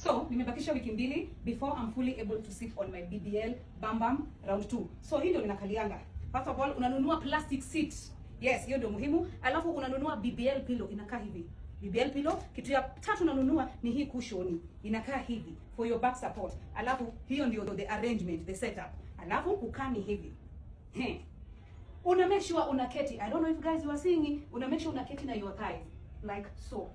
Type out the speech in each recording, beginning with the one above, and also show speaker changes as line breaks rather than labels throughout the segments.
So, nimebakisha wiki mbili before I'm fully able to sit on my BBL Bam Bam round 2. So, hii ndio ninakalianga. First of all, unanunua plastic seat. Yes, hiyo ndio muhimu. Alafu unanunua BBL pillow inakaa hivi. BBL pillow, kitu ya tatu unanunua ni hii cushion. Inakaa hivi for your back support. Alafu hiyo ndio the arrangement, the setup. Alafu kukaa ni hivi. Una make sure unaketi. I don't know if guys you are seeing, una make sure unaketi na your thighs like so.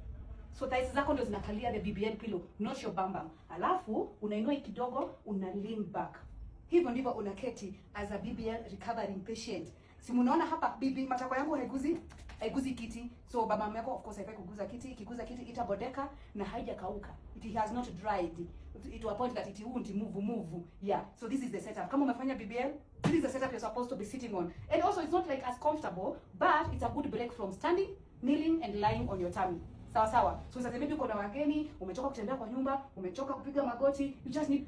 So thighs zako ndio zinakalia the BBL pillow, not your bam bam. Alafu unainua kidogo, una lean back. Hivyo ndivyo unaketi as a BBL recovering patient. Si mnaona hapa bibi matako yangu haiguzi kiti. So baba yako of course haifai kuguza kiti. Ikiguza kiti itabodeka na haijakauka. It has not dried. It to a point that it won't move. Yeah. So this is the setup. Kama umefanya BBL, this is the setup you're supposed to be sitting on. And also it's not like as comfortable, but it's a good break from standing, kneeling and lying on your tummy. Sawa sawa. So sasa maybe uko na wageni, umechoka kutembea kwa nyumba, umechoka kupiga magoti, you just need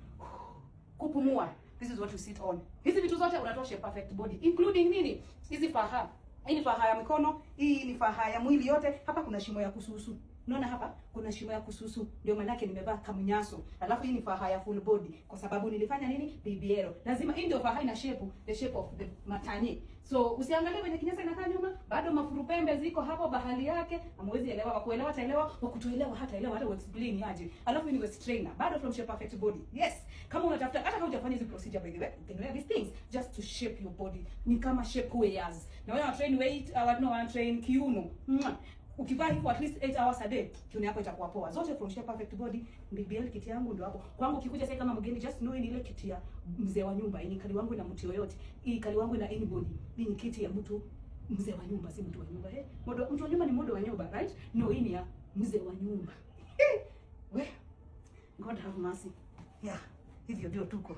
kupumua. This is what you sit on. Hizi vitu zote unatoa shape perfect body, including nini? Hizi faha. Hii ni faha ya mikono, hii ni faha ya mwili yote. Hapa kuna shimo ya kususu. Unaona hapa kuna shimo ya kususu. Ndio maana yake nimevaa kamunyaso. Alafu hii ni faha ya full body kwa sababu nilifanya nini? BBL. Lazima hii ndio faha ina shape, the shape of the matanye. So usiangalie kwenye kinyasa inakaa nyuma, bado mafuru pembe ziko hapo bahali yake. Hamwezi elewa, wakuelewa taelewa, wakutoelewa hata elewa, hata explain aje. Alafu hii ni waist trainer, bado from shape perfect body. Yes. Kama unatafuta hata kama hujafanya hizo procedure by the way, you can wear these things just to shape your body. Ni kama shape wears. Na wewe train weight, wana train kiuno. Ukivaa hivyo at least 8 hours a day, kiuno yako itakuwa poa. Zote from shape perfect body. BBL kiti yangu ndio hapo. Kwangu ukikuja sasa kama mgeni, just know ni ile kiti ya mzee wa nyumba. Hii kali wangu ina mtu yoyote. Hii kali wangu ina anybody. Hii ni kiti ya mtu mzee wa nyumba, si mtu wa nyumba. Mtu wa nyumba ni modo wa nyumba, right? No, hii ni ya mzee wa nyumba. We, God have mercy. Yeah, hivyo ndio tuko.